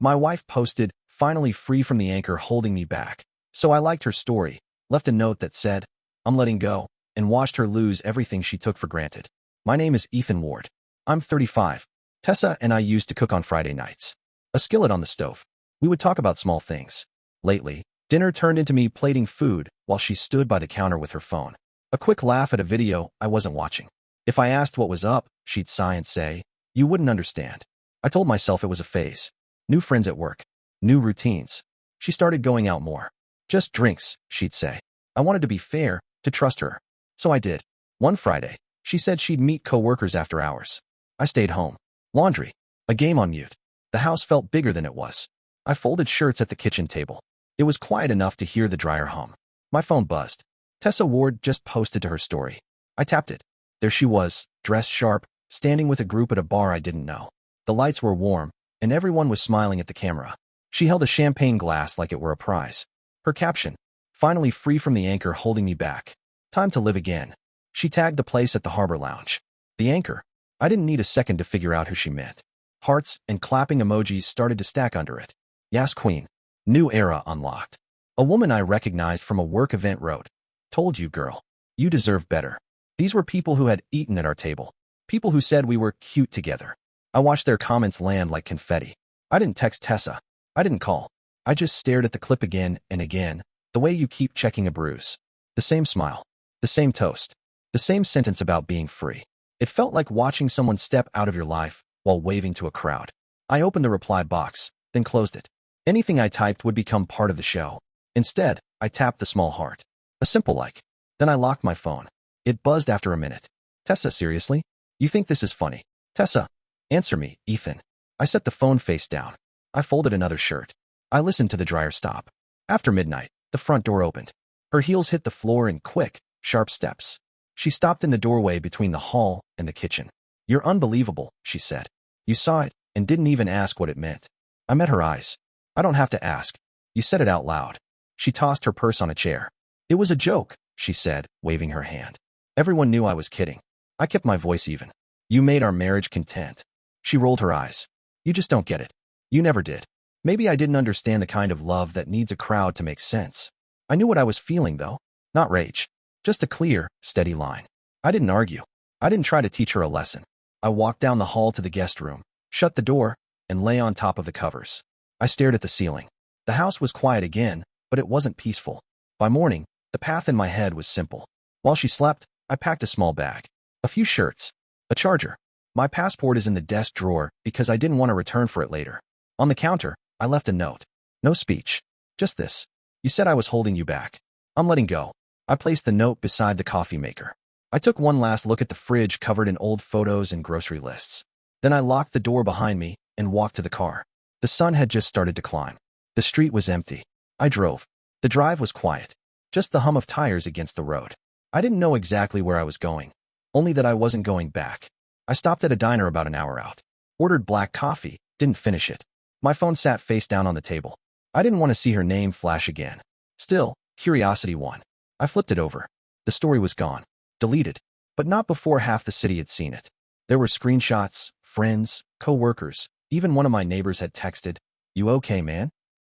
My wife posted, "Finally free from the anchor holding me back." So I liked her story, left a note that said, "I'm letting go," and watched her lose everything she took for granted. My name is Ethan Ward. I'm 35. Tessa and I used to cook on Friday nights. A skillet on the stove. We would talk about small things. Lately, dinner turned into me plating food while she stood by the counter with her phone. A quick laugh at a video I wasn't watching. If I asked what was up, she'd sigh and say, "You wouldn't understand." I told myself it was a phase. New friends at work. New routines. She started going out more. "Just drinks," she'd say. I wanted to be fair, to trust her. So I did. One Friday, she said she'd meet co-workers after hours. I stayed home. Laundry. A game on mute. The house felt bigger than it was. I folded shirts at the kitchen table. It was quiet enough to hear the dryer hum. My phone buzzed. Tessa Ward just posted to her story. I tapped it. There she was, dressed sharp, standing with a group at a bar I didn't know. The lights were warm, and everyone was smiling at the camera. She held a champagne glass like it were a prize. Her caption, "Finally free from the anchor holding me back. Time to live again." She tagged the place at the Harbor Lounge. The anchor. I didn't need a second to figure out who she meant. Hearts and clapping emojis started to stack under it. "Yas Queen. New era unlocked." A woman I recognized from a work event wrote, "Told you, girl. You deserve better." These were people who had eaten at our table. People who said we were cute together. I watched their comments land like confetti. I didn't text Tessa. I didn't call. I just stared at the clip again and again, the way you keep checking a bruise. The same smile. The same toast. The same sentence about being free. It felt like watching someone step out of your life while waving to a crowd. I opened the reply box, then closed it. Anything I typed would become part of the show. Instead, I tapped the small heart. A simple like. Then I locked my phone. It buzzed after a minute. "Tessa, seriously? You think this is funny?" "Tessa, answer me, Ethan." I set the phone face down. I folded another shirt. I listened to the dryer stop. After midnight, the front door opened. Her heels hit the floor in quick, sharp steps. She stopped in the doorway between the hall and the kitchen. "You're unbelievable," she said. "You saw it and didn't even ask what it meant." I met her eyes. "I don't have to ask. You said it out loud." She tossed her purse on a chair. "It was a joke," she said, waving her hand. Everyone knew I was kidding. I kept my voice even. "You made our marriage content." She rolled her eyes. "You just don't get it. You never did." Maybe I didn't understand the kind of love that needs a crowd to make sense. I knew what I was feeling, though. Not rage. Just a clear, steady line. I didn't argue. I didn't try to teach her a lesson. I walked down the hall to the guest room, shut the door, and lay on top of the covers. I stared at the ceiling. The house was quiet again, but it wasn't peaceful. By morning, the path in my head was simple. While she slept, I packed a small bag. A few shirts. A charger. My passport is in the desk drawer because I didn't want to return for it later. On the counter, I left a note. No speech. Just this. "You said I was holding you back. I'm letting go." I placed the note beside the coffee maker. I took one last look at the fridge covered in old photos and grocery lists. Then I locked the door behind me and walked to the car. The sun had just started to climb. The street was empty. I drove. The drive was quiet. Just the hum of tires against the road. I didn't know exactly where I was going, only that I wasn't going back. I stopped at a diner about an hour out. Ordered black coffee, didn't finish it. My phone sat face down on the table. I didn't want to see her name flash again. Still, curiosity won. I flipped it over. The story was gone. Deleted. But not before half the city had seen it. There were screenshots, friends, co-workers. Even one of my neighbors had texted, "You okay, man?"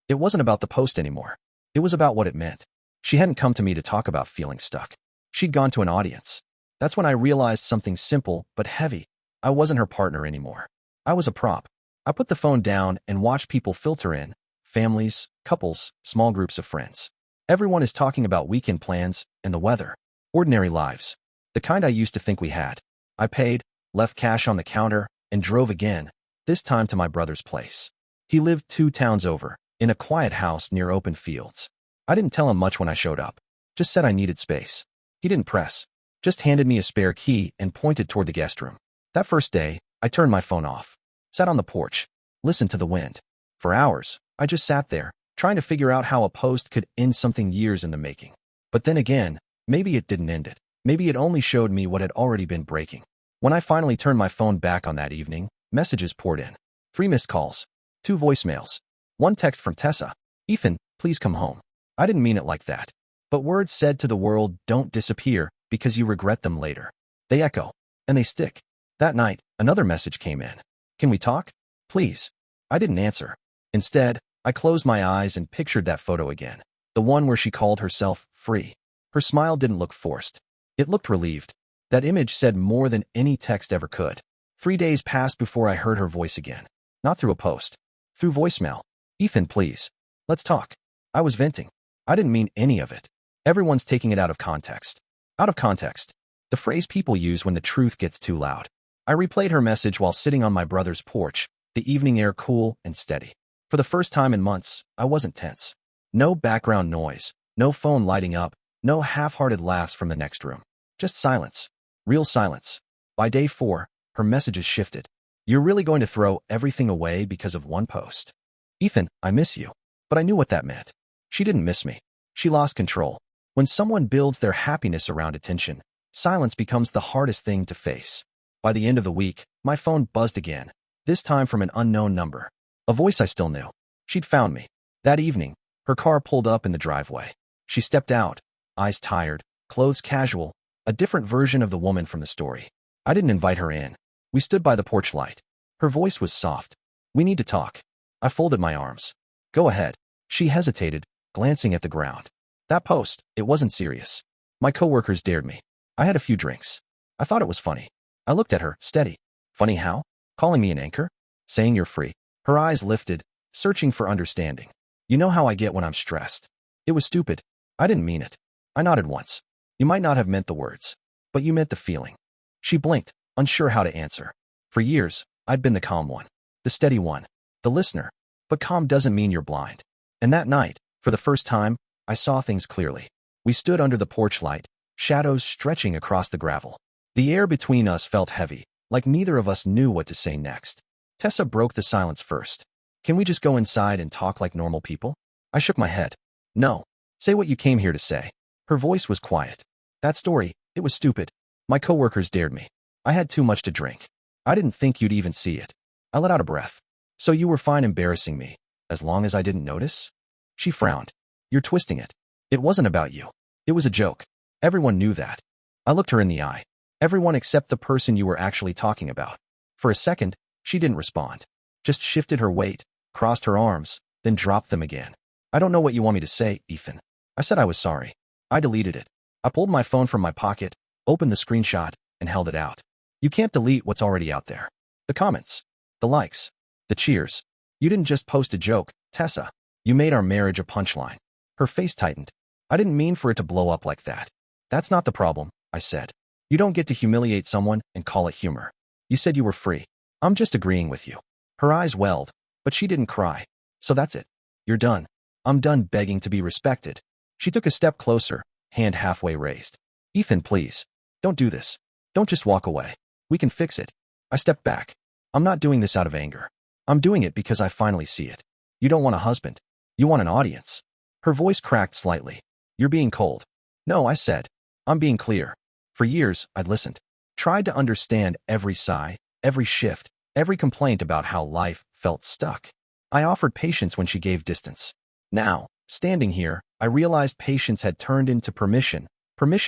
It wasn't about the post anymore. It was about what it meant. She hadn't come to me to talk about feeling stuck. She'd gone to an audience. That's when I realized something simple but heavy. I wasn't her partner anymore. I was a prop. I put the phone down and watched people filter in. Families, couples, small groups of friends. Everyone is talking about weekend plans and the weather. Ordinary lives. The kind I used to think we had. I paid, left cash on the counter, and drove again, this time to my brother's place. He lived 2 towns over, in a quiet house near open fields. I didn't tell him much when I showed up. Just said I needed space. He didn't press. Just handed me a spare key and pointed toward the guest room. That first day, I turned my phone off. Sat on the porch. Listened to the wind. For hours, I just sat there, trying to figure out how a post could end something years in the making. But then again, maybe it didn't end it. Maybe it only showed me what had already been breaking. When I finally turned my phone back on that evening, messages poured in. 3 missed calls. 2 voicemails. 1 text from Tessa. "Ethan, please come home." I didn't mean it like that. But words said to the world don't disappear because you regret them later. They echo. And they stick. That night, another message came in. "Can we talk? Please." I didn't answer. Instead, I closed my eyes and pictured that photo again. The one where she called herself free. Her smile didn't look forced. It looked relieved. That image said more than any text ever could. 3 days passed before I heard her voice again. Not through a post. Through voicemail. Ethan, please. Let's talk. I was venting. I didn't mean any of it. Everyone's taking it out of context. Out of context. The phrase people use when the truth gets too loud. I replayed her message while sitting on my brother's porch, the evening air cool and steady. For the first time in months, I wasn't tense. No background noise, no phone lighting up, no half-hearted laughs from the next room. Just silence. Real silence. By day 4, her messages shifted. You're really going to throw everything away because of one post? Ethan, I miss you. But I knew what that meant. She didn't miss me. She lost control. When someone builds their happiness around attention, silence becomes the hardest thing to face. By the end of the week, my phone buzzed again, this time from an unknown number. A voice I still knew. She'd found me. That evening, her car pulled up in the driveway. She stepped out, eyes tired, clothes casual, a different version of the woman from the story. I didn't invite her in. We stood by the porch light. Her voice was soft. We need to talk. I folded my arms. Go ahead. She hesitated, glancing at the ground. That post, it wasn't serious. My coworkers dared me. I had a few drinks. I thought it was funny. I looked at her, steady. Funny how? Calling me an anchor? Saying you're free. Her eyes lifted, searching for understanding. You know how I get when I'm stressed. It was stupid. I didn't mean it. I nodded once. You might not have meant the words, but you meant the feeling. She blinked, unsure how to answer. For years, I'd been the calm one. The steady one. The listener. But calm doesn't mean you're blind. And that night, for the first time, I saw things clearly. We stood under the porch light, shadows stretching across the gravel. The air between us felt heavy, like neither of us knew what to say next. Tessa broke the silence first. Can we just go inside and talk like normal people? I shook my head. No. Say what you came here to say. Her voice was quiet. That story, it was stupid. My coworkers dared me. I had too much to drink. I didn't think you'd even see it. I let out a breath. So you were fine embarrassing me, as long as I didn't notice? She frowned. You're twisting it. It wasn't about you. It was a joke. Everyone knew that. I looked her in the eye. Everyone except the person you were actually talking about. For a second, she didn't respond. Just shifted her weight, crossed her arms, then dropped them again. I don't know what you want me to say, Ethan. I said I was sorry. I deleted it. I pulled my phone from my pocket, opened the screenshot, and held it out. You can't delete what's already out there. The comments. The likes. The cheers. You didn't just post a joke, Tessa. You made our marriage a punchline. Her face tightened. I didn't mean for it to blow up like that. That's not the problem, I said. You don't get to humiliate someone and call it humor. You said you were free. I'm just agreeing with you. Her eyes welled, but she didn't cry. So that's it. You're done. I'm done begging to be respected. She took a step closer, hand halfway raised. Ethan, please. Don't do this. Don't just walk away. We can fix it. I stepped back. I'm not doing this out of anger. I'm doing it because I finally see it. You don't want a husband. You want an audience. Her voice cracked slightly. You're being cold. No, I said. I'm being clear. For years, I'd listened. Tried to understand every sigh, every shift, every complaint about how life felt stuck. I offered patience when she gave distance. Now, standing here, I realized patience had turned into permission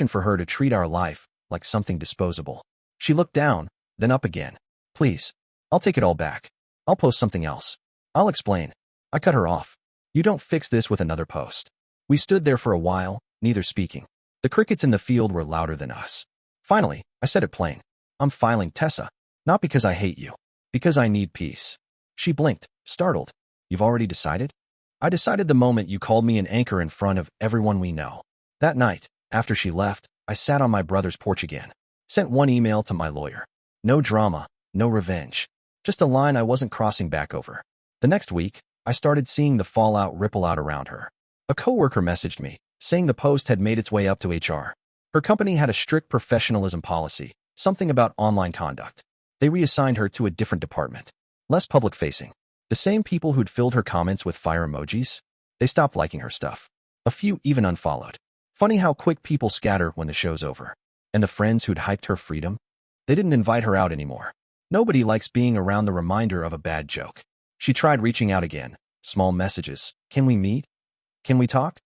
for her to treat our life like something disposable. She looked down, then up again. Please. I'll take it all back. I'll post something else. I'll explain. I cut her off. You don't fix this with another post. We stood there for a while, neither speaking. The crickets in the field were louder than us. Finally, I said it plain. I'm filing Tessa. Not because I hate you. Because I need peace. She blinked, startled. You've already decided? I decided the moment you called me an anchor in front of everyone we know. That night, after she left, I sat on my brother's porch again. Sent one email to my lawyer. No drama, no revenge. Just a line I wasn't crossing back over. The next week, I started seeing the fallout ripple out around her. A coworker messaged me, saying the post had made its way up to HR. Her company had a strict professionalism policy, something about online conduct. They reassigned her to a different department. Less public-facing. The same people who'd filled her comments with fire emojis, they stopped liking her stuff. A few even unfollowed. Funny how quick people scatter when the show's over. And the friends who'd hyped her freedom? They didn't invite her out anymore. Nobody likes being around the reminder of a bad joke. She tried reaching out again. Small messages. Can we meet? Can we talk?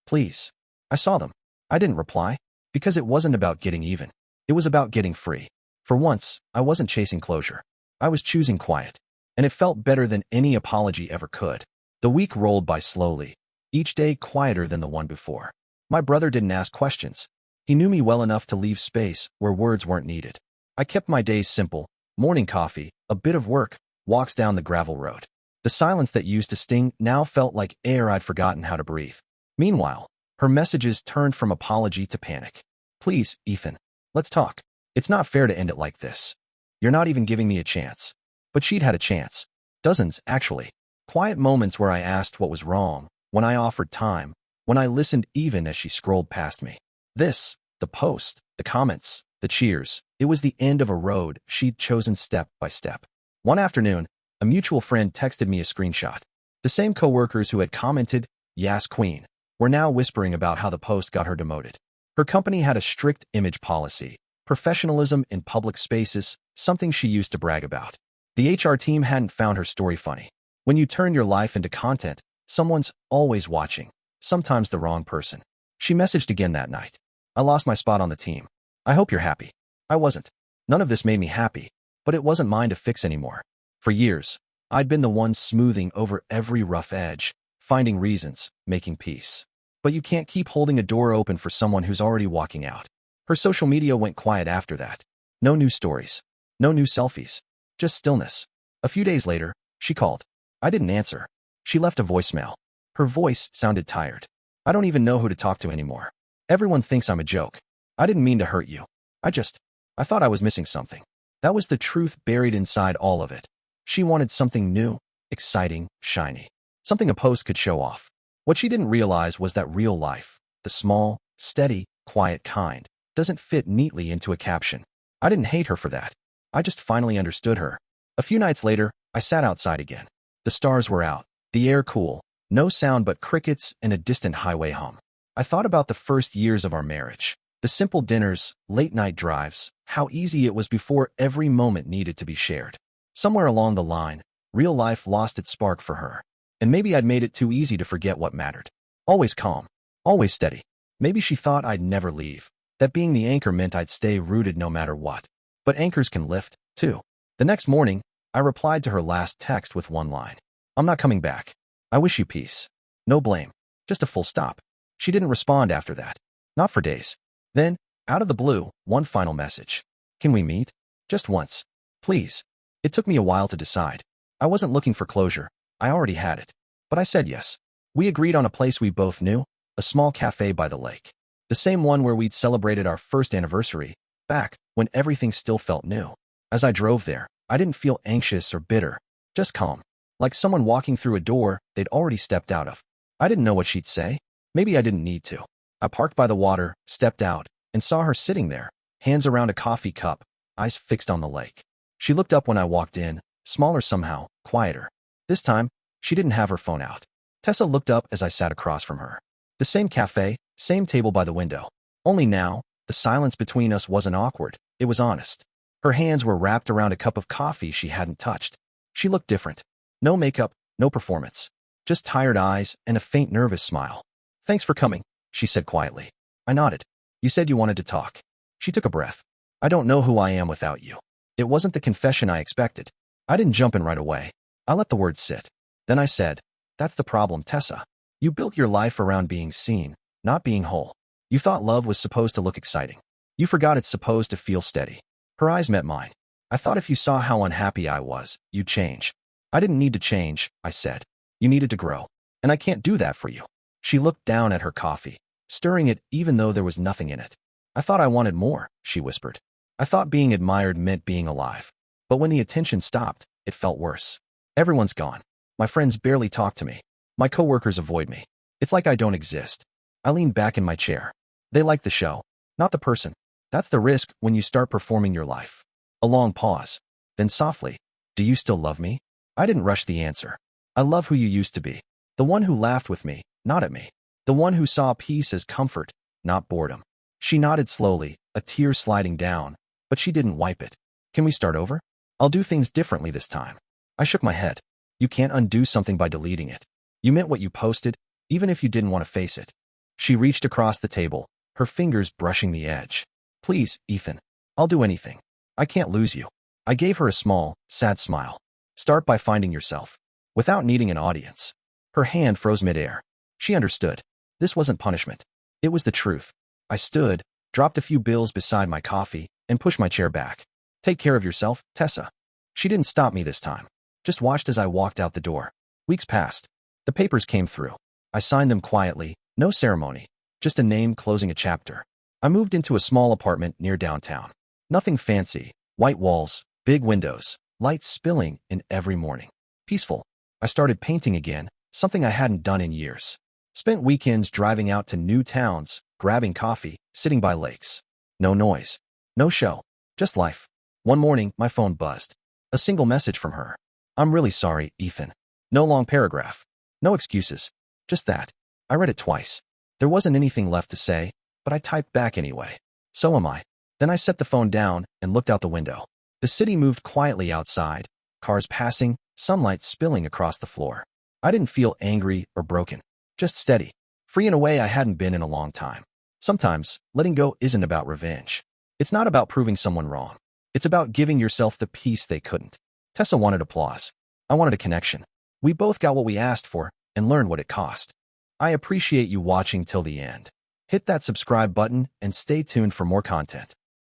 Please. I saw them. I didn't reply. Because it wasn't about getting even. It was about getting free. For once, I wasn't chasing closure. I was choosing quiet. and it felt better than any apology ever could. The week rolled by slowly, each day quieter than the one before. My brother didn't ask questions. He knew me well enough to leave space where words weren't needed. I kept my days simple: morning coffee, a bit of work, walks down the gravel road. The silence that used to sting now felt like air I'd forgotten how to breathe. Meanwhile, her messages turned from apology to panic. "Please, Ethan, let's talk. It's not fair to end it like this. You're not even giving me a chance." But she'd had a chance. Dozens, actually. Quiet moments where I asked what was wrong, when I offered time, when I listened even as she scrolled past me. The post, the comments, the cheers, it was the end of a road she'd chosen step by step. One afternoon, a mutual friend texted me a screenshot. The same coworkers who had commented, "Yas Queen," were now whispering about how the post got her demoted. Her company had a strict image policy, professionalism in public spaces, something she used to brag about. The HR team hadn't found her story funny. When you turn your life into content, someone's always watching, sometimes the wrong person. She messaged again that night. "I lost my spot on the team. I hope you're happy." I wasn't. None of this made me happy, but it wasn't mine to fix anymore. For years, I'd been the one smoothing over every rough edge, finding reasons, making peace. But you can't keep holding a door open for someone who's already walking out. Her social media went quiet after that. No new stories. No new selfies. Just stillness. A few days later, she called. I didn't answer. She left a voicemail. Her voice sounded tired. "I don't even know who to talk to anymore. Everyone thinks I'm a joke. I didn't mean to hurt you. I thought I was missing something." That was the truth buried inside all of it. She wanted something new, exciting, shiny. Something a post could show off. What she didn't realize was that real life, the small, steady, quiet kind, doesn't fit neatly into a caption. I didn't hate her for that. I just finally understood her. A few nights later, I sat outside again. The stars were out, the air cool, no sound but crickets and a distant highway hum. I thought about the first years of our marriage. The simple dinners, late-night drives, how easy it was before every moment needed to be shared. Somewhere along the line, real life lost its spark for her. And maybe I'd made it too easy to forget what mattered. Always calm, always steady. Maybe she thought I'd never leave, that being the anchor meant I'd stay rooted no matter what. But anchors can lift, too. The next morning, I replied to her last text with one line. "I'm not coming back. I wish you peace." No blame, just a full stop. She didn't respond after that. Not for days. Then, out of the blue, one final message. "Can we meet? Just once. Please." It took me a while to decide. I wasn't looking for closure. I already had it. But I said yes. We agreed on a place we both knew, a small cafe by the lake. The same one where we'd celebrated our first anniversary, back when everything still felt new. As I drove there, I didn't feel anxious or bitter, just calm. Like someone walking through a door they'd already stepped out of. I didn't know what she'd say. Maybe I didn't need to. I parked by the water, stepped out, and saw her sitting there, hands around a coffee cup, eyes fixed on the lake. She looked up when I walked in, smaller somehow, quieter. This time, she didn't have her phone out. Tessa looked up as I sat across from her. The same cafe, same table by the window. Only now, the silence between us wasn't awkward, it was honest. Her hands were wrapped around a cup of coffee she hadn't touched. She looked different. No makeup, no performance. Just tired eyes and a faint nervous smile. "Thanks for coming," she said quietly. I nodded. "You said you wanted to talk." She took a breath. "I don't know who I am without you." It wasn't the confession I expected. I didn't jump in right away. I let the words sit. Then I said, "That's the problem, Tessa. You built your life around being seen, not being whole. You thought love was supposed to look exciting. You forgot it's supposed to feel steady." Her eyes met mine. "I thought if you saw how unhappy I was, you'd change." "I didn't need to change," I said. "You needed to grow. And I can't do that for you." She looked down at her coffee, stirring it even though there was nothing in it. "I thought I wanted more," she whispered. "I thought being admired meant being alive. But when the attention stopped, it felt worse. Everyone's gone. My friends barely talk to me. My coworkers avoid me. It's like I don't exist." I leaned back in my chair. "They like the show, not the person. That's the risk when you start performing your life." A long pause. Then softly, "Do you still love me?" I didn't rush the answer. "I love who you used to be. The one who laughed with me, not at me. The one who saw peace as comfort, not boredom." She nodded slowly, a tear sliding down, but she didn't wipe it. "Can we start over? I'll do things differently this time." I shook my head. "You can't undo something by deleting it. You meant what you posted, even if you didn't want to face it." She reached across the table, her fingers brushing the edge. "Please, Ethan. I'll do anything. I can't lose you." I gave her a small, sad smile. Start by finding yourself, without needing an audience. Her hand froze midair. She understood. This wasn't punishment. It was the truth. I stood, dropped a few bills beside my coffee, and pushed my chair back. Take care of yourself, Tessa. She didn't stop me this time. Just watched as I walked out the door. Weeks passed. The papers came through. I signed them quietly, no ceremony. Just a name closing a chapter. I moved into a small apartment near downtown. Nothing fancy. White walls, big windows, lights spilling in every morning. Peaceful. I started painting again, something I hadn't done in years. Spent weekends driving out to new towns, grabbing coffee, sitting by lakes. No noise. No show. Just life. One morning, my phone buzzed. A single message from her. I'm really sorry, Ethan. No long paragraph. No excuses. Just that. I read it twice. There wasn't anything left to say, but I typed back anyway. So am I. Then I set the phone down and looked out the window. The city moved quietly outside, cars passing, sunlight spilling across the floor. I didn't feel angry or broken. Just steady. Free in a way I hadn't been in a long time. Sometimes, letting go isn't about revenge. It's not about proving someone wrong. It's about giving yourself the peace they couldn't. Tessa wanted applause. I wanted a connection. We both got what we asked for and learned what it cost. I appreciate you watching till the end. Hit that subscribe button and stay tuned for more content.